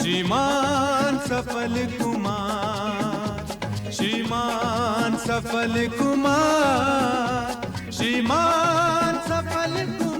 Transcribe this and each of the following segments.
श्रीमान सफल कुमार, श्रीमान सफल कुमार, श्रीमान सफल कुमार।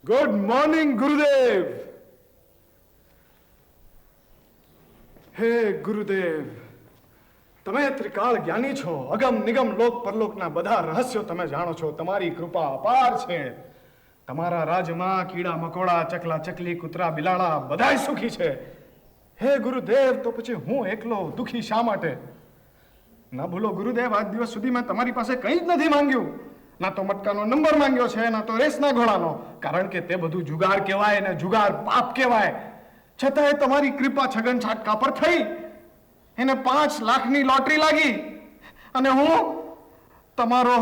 ગુડ મોર્નિંગ ગુરુદેવ. હે ગુરુદેવ, તમે ત્રિકાળ જ્ઞાની છો. અગમ નિગમ લોક પરલોકના બધા રહસ્યો તમે જાણો છો. તમારી કૃપા અપાર છે. તમારા રાજમાં કીડા મકોડા, ચકલા ચકલી, કૂતરા બિલાડા બધાય સુખી છે. હે ગુરુદેવ, તો પછી હું એકલો દુખી શા માટે? ના ભૂલો ગુરુદેવ, આજ દિવસ સુધી મેં તમારી પાસે કંઈ જ નથી માંગ્યું. ના તો મટકાનો નંબર માંગ્યો છે, ના તો રેસના ઘોડાનો, કારણ કે તે બધું જુગાર કહેવાય ને જુગાર પાપ કહેવાય. છતાંય તમારી કૃપા છગન છાટકા પર થઈ. એને 5 લાખની લોટરી લાગી અને હું તમારો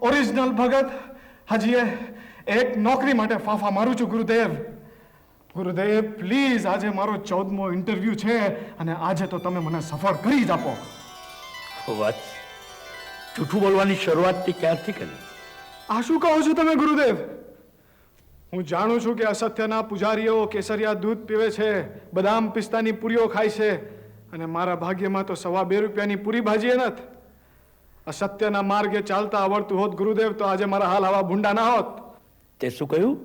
ઓરિજિનલ ભગત હજી એક નોકરી માટે ફાફા મારું છું. ગુરુદેવ, ગુરુદેવ પ્લીઝ, આજે મારો 14મો ઇન્ટરવ્યુ છે અને આજે તો તમે મને સફળ કરી જ આપો. વાત જૂઠું બોલવાની શરૂઆત તે ક્યારથી કરી? આ શું કહો છો તમે ગુરુદેવ? હું જાણું છું કે અસત્યના પૂજારીઓ કેસરિયા દૂધ પીવે છે, બદામ પિસ્તાની પૂરીઓ ખાય છે અને મારા ભાગ્યમાં તો 2.25 રૂપિયાની પૂરી ભાજી નથી. અસત્યના માર્ગે ચાલતા આવડતું હોત ગુરુદેવ તો આજે મારા હાલ આવા ભૂંડા ના હોત. તે શું કહ્યું?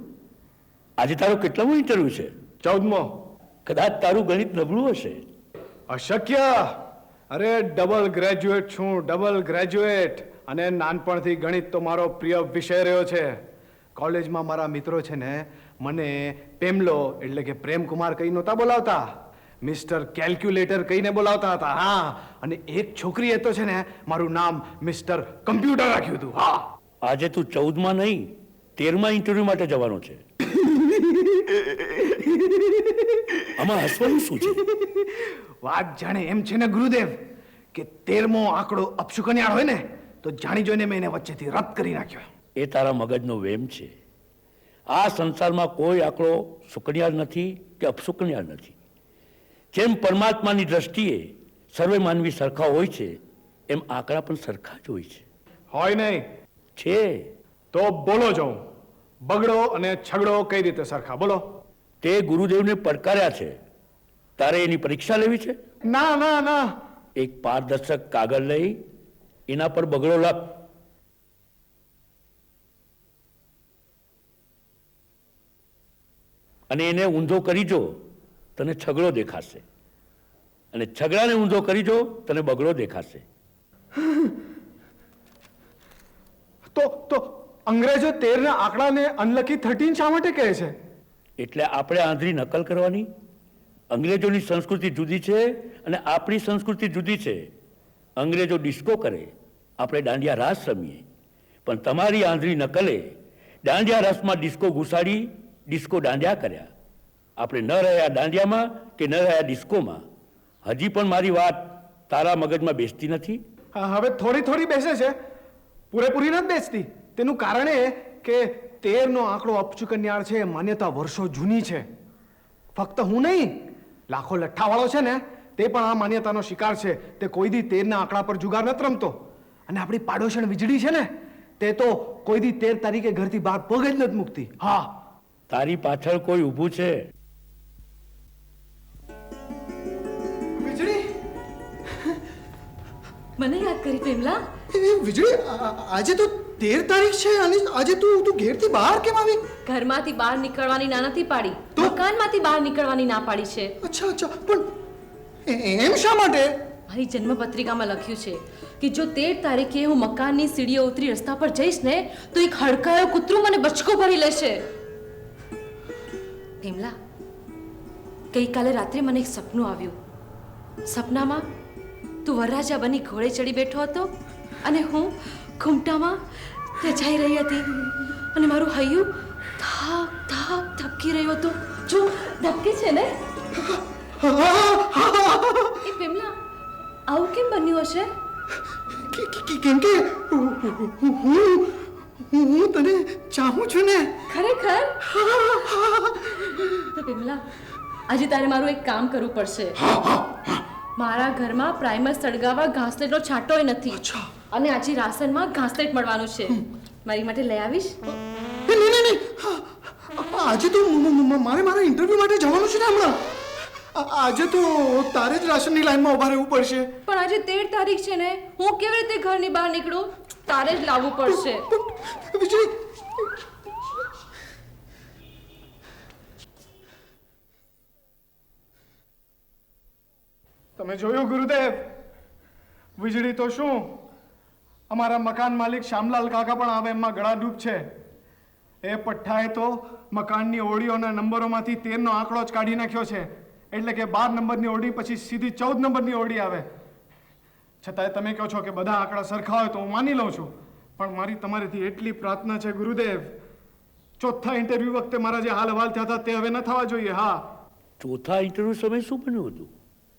આજે તારો કેટલામો ઇન્ટરવ્યુ છે? 14મો. કદાચ તારું ગણિત નબળું હશે. અશક્ય. અરે ડબલ ગ્રેજ્યુએટ છું, ડબલ ગ્રેજ્યુએટ. અને નાનપણથી ગણિત તો મારો પ્રિય વિષય રહ્યો છે. કોલેજમાં મારા મિત્રો છે ને મને પેમલો એટલે કે પ્રેમકુમાર કહી નહોતા બોલાવતા, મિસ્ટર કેલ્ક્યુલેટર કહીને બોલાવતા હતા. હા, અને એક છોકરીએ તો છે ને મારું નામ મિસ્ટર કમ્પ્યુટર રાખ્યું હતું. હા, આજે તું 14માં નહીં 13મા ઇન્ટરવ્યુ માટે જવાનો છે. આમાં હસવાનું શું છે? વાત જાણે એમ છે ને ગુરુદેવ કે 13મો આંકડો અપશુકન્યાળ હોય ને તો જાણી જોઈને મેં એને વચ્ચેથી રદ કરી નાખ્યો. એ તારા મગજનો વેમ છે. આ સંસારમાં કોઈ આંકડો સુકન્યાળ નથી કે અપશુકન્યાળ નથી. જેમ પરમાત્માની દ્રષ્ટિએ સર્વે માનવી સરખા હોય છે એમ આંકડા પણ સરખા જ હોય છે. હોય નહીં છે. તો બોલો જાઉં, બગડો અને છગડો કઈ રીતે સરખા? બોલો. તે ગુરુદેવને પડકાર્યા છે, તારે એની પરીક્ષા લેવી છે? ના ના ના. એક પારદર્શક કાગળ લઈ એના પર બગડો લખ. અને એને ઊંધો કરી જો તને છગડો દેખાશે, અને છગડાને ઊંધો કરી જો તને બગડો દેખાશે. તો અંગ્રેજો 13ના આંકડાને અનલકી 13 શા માટે કહે છે? એટલે આપણે આંધળી નકલ કરવાની? અંગ્રેજોની સંસ્કૃતિ જુદી છે અને આપણી સંસ્કૃતિ જુદી છે. અંગ્રેજો ડિસ્કો કરે, આપણે દાંડિયા રાસ રમીએ. પણ તમારી આંધળી નકલે દાંડિયા રાસમાં ડિસ્કો ઘુસાડી ડિસ્કો દાંડિયા કર્યા. આપણે ન રહ્યા દાંડિયામાં કે ન રહ્યા ડિસ્કોમાં. હજી પણ મારી વાત તારા મગજમાં બેસતી નથી? હવે થોડી થોડી બેસે છે, પૂરેપૂરી નથી બેસતી. તેનું કારણ એ કે 13નો આંકડો અપશુકન્યાળ છે. માન્યતા વર્ષો જૂની છે. ફક્ત હું નહીં, લાખો લઠ્ઠાવાળો છે ને તે પણ આ માન્યતાનો શિકાર છે. તે કોઈ દી 13ના આંકડા પર જુગાર નથી રમતો. અને આપણી પાડોશણ વીજળી છે ને તે તો કોઈ દી 13 તારીખે ઘરથી બહાર પગ જ નથી મૂકતી. હા, તારી પાછળ કોઈ ઊભું છે? વીજળી મને યાદ કરી પેમલા. વીજળી, આજે તો 13 તારીખ છે અને આજે તું ઘેરથી બહાર કેમ આવી? ઘરમાંથી બહાર નીકળવાની ના નથી પાડી, મકાનમાંથી બહાર નીકળવાની ના પાડી છે. અચ્છા અચ્છા, પણ એમ શા માટે? મારી જન્મપત્રિકામાં લખ્યું છે કે જો 13 તારીખે હું મકાનની સીડીઓ ઉતરી રસ્તા પર જઈશ ને તો એક હડકાયો કૂતરું મને બચકો ભરી લેશે. પેમલા, ગઈકાલે રાત્રે મને એક સપનું આવ્યું. સપનામાં તું વરરાજા બની ઘોડે ચડી બેઠો હતો અને હું ઘૂમટામાં રજાઈ રહી હતી અને મારું હૈયું ધક ધક ધબકી રહ્યું હતું. જો ધબકે છે ને. એ વિમલા, આવું કેમ બન્યું હશે? કેમ કે હું તને ચાહું છું ને. ખરેખર? તો વિમલા, આજે તારે મારું એક કામ કરવું પડશે. મારા ઘરમાં પ્રાઇમર સળગાવવા ઘાસલેટનો છાંટોય નથી. અને આજે રાશનમાં ઘાસલેટ મળવાનું છે. મારી માટે લઈ આવીશ? નહીં. આજે તો મારે મારા ઇન્ટરવ્યુ માટે જવાનું છે ને હમણાં. આજે તો તારે જ રાશનની લાઈનમાં ઊભા રહેવું પડશે. પણ આજે 13 તારીખ છે ને, હું કેવી રીતે ઘરની બહાર નીકળું? તારે જ લાવવું પડશે. વીજળી, તમે જોયું ગુરુદેવ, વીજળી તો શું, અમારા મકાન માલિક શ્યામલાલ કાકા પણ હવે એમમાં ગળાડૂબ છે. એ પઠ્ઠાએ તો મકાનની ઓળીઓના નંબરોમાંથી 13નો આંકડો જ કાઢી નાખ્યો છે. એટલે કે 12 નંબરની ઓળી પછી સીધી 14 નંબરની ઓળી આવે. છતાંય તમે કહો છો કે બધા આંકડા સરખા હોય તો હું માની લઉં છું, પણ મારી તમારીથી એટલી પ્રાર્થના છે ગુરુદેવ, ચોથા ઇન્ટરવ્યુ વખતે મારા જે હાલ હવાલ થયા હતા તે હવે ન થવા જોઈએ. હા, ચોથા ઇન્ટરવ્યુ સમયે શું બન્યું હતું?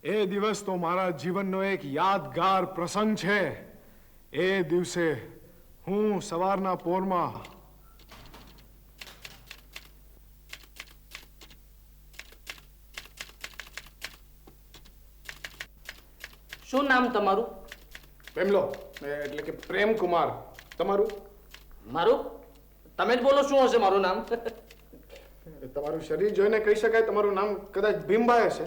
એ દિવસ તો મારા જીવનનો એક યાદગાર પ્રસંગ છે. એ દિવસે હું સવારના પોરમાં શું નામ તમારું? પેમલો, એટલે કે પ્રેમ કુમાર. તમારું? મારું? તમે જ બોલો શું હશે મારું નામ? તમારું શરીર જોઈને કહી શકાય તમારું નામ કદાચ ભીમભાઈ હશે.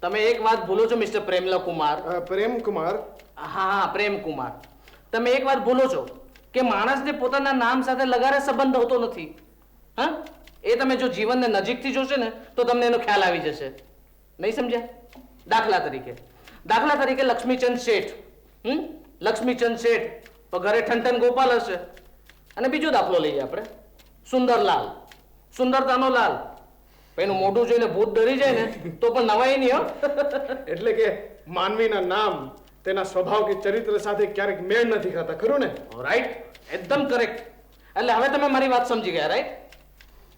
તમે એક વાત ભૂલો છો મિસ્ટર પ્રેમલા કુમાર. પ્રેમ કુમાર? હા, પ્રેમ કુમાર. તમે એક વાત ભૂલો છો કે માણસને પોતાના નામ સાથે લગારે સંબંધ હોતો નથી. હા, એ તમે જો જીવનને નજીકથી જોશે ને તો તમને એનો ખ્યાલ આવી જશે. નહીં સમજ્યા? દાખલા તરીકે લક્ષ્મીચંદ શેઠ. લક્ષ્મીચંદ શેઠ તો ઘરે ઠનઠન ગોપાલ હશે. અને બીજો દાખલો લઈએ આપણે, સુંદરલાલ. સુંદરતાનો લાલ. એનું મોઢું જોઈને ભૂત ડરી જાય ને તો પણ નવાઈ નહીં. હો, એટલે કે માનવીના નામ તેના સ્વભાવ કે ચરિત્ર સાથે ક્યારેક મેળ નથી ખાતા, ખરું ને? રાઈટ, એકદમ કરેક્ટ. એટલે હવે તમે મારી વાત સમજી ગયા, રાઈટ?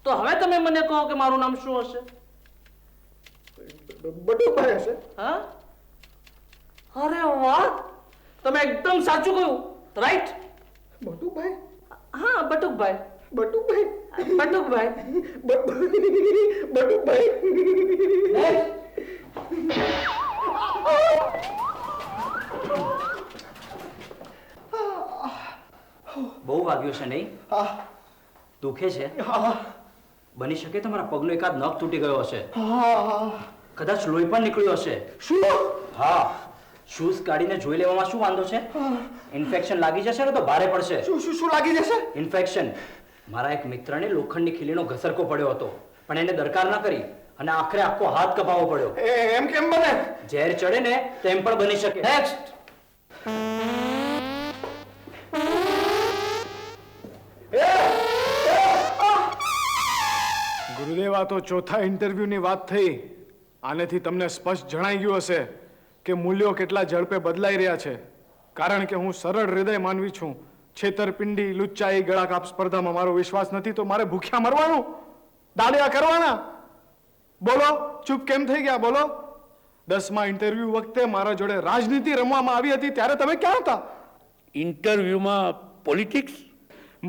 તો હવે તમે મને કહો કે મારું નામ શું હશે? બટુકભાઈ હશે. હા, અરે વાહ, તમે એકદમ સાચું કહ્યું. રાઈટ, બટુકભાઈ? હા, બટુકભાઈ. બટુકભાઈ? બટુકભાઈ. બટુકભાઈ. બહુ વાગ્યું છે નહીં? દુખે છે? બની શકે તમારા પગનો એકાદ નખ તૂટી ગયો હશે. કદાચ લોહી પણ નીકળ્યું હશે. શું? હા, શૂઝ કાઢીને જોઈ લેવામાં શું વાંધો છે? ઇન્ફેક્શન લાગી જશે ને તો ભારે પડશે. શું લાગી જશે? ઇન્ફેક્શન. મારા એક મિત્રને લોખંડની ખીલીનો ઘસરકો પડ્યો હતો, પણ એને દરકાર ના કરી અને આખરે આખો હાથ કપાવવો પડ્યો. એમ કેમ બને? ઝેર ચડે ને તો એમ પણ બની શકે. નેક્સ્ટ. ગુરુદેવ, આ તો ચોથા ઇન્ટરવ્યુની વાત થઈ. આનેથી તમને સ્પષ્ટ જણાઈ ગયું હશે કે મૂલ્યો કેટલા ઝડપે બદલાઈ રહ્યા છે. કારણ કે હું સરળ હૃદય માનવી છું. છેતરપિંડી, લુચ્ચાઈ, ગળાકાપ સ્પર્ધામાં મારો વિશ્વાસ નથી તો મારે ભૂખ્યા મરવાનું, દાડિયા કરવાના. બોલો, ચૂપ કેમ થઈ ગયા? બોલો. 10મા ઇન્ટરવ્યુ વખતે મારા જોડે રાજનીતિ રમવામાં આવી હતી ત્યારે તમે ક્યાં હતા? ઇન્ટરવ્યુમાં પોલિટિક્સ?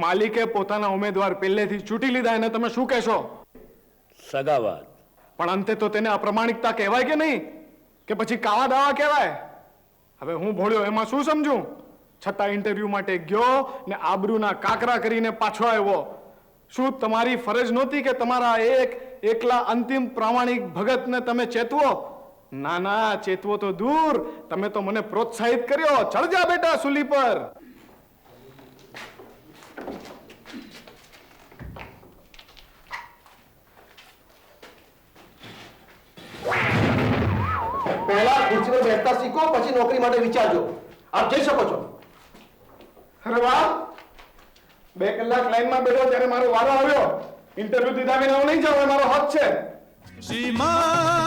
માલિકે પોતાના ઉમેદવાર પહેલેથી ચૂંટી લીધા એને તમે શું કહેશો? સગાવાદ. પણ અંતે તો તેને અપ્રમાણિકતા કહેવાય કે નહીં? કે પછી કાવા દાવા કહેવાય? હવે હું ભોળ્યો એમાં શું સમજું? છતાં ઇન્ટરવ્યુ માટે ગયો ને આબરૂના કાકરા કરીને પાછો આવ્યો. શું તમારી ફરજ નહોતી કે તમારા એકલા અંતિમ પ્રામાણિક ભગતને તમે ચેતવો? ના, ચેતવો તો દૂર, તમે તો મને પ્રોત્સાહિત કર્યો. ચડ જા બેટા સૂલી પર. પહેલા ખુરશી પર બેસતા શીખો, પછી નોકરી માટે વિચારજો. આપ જઈ શકો છો. અરે વાહ, 2 કલાક લાઈનમાં બેઠો ત્યારે મારો વારો આવ્યો. ઇન્ટરવ્યુ દીધા વિના હું નહીં જાઉં, એ મારો હક છે. श्रीमान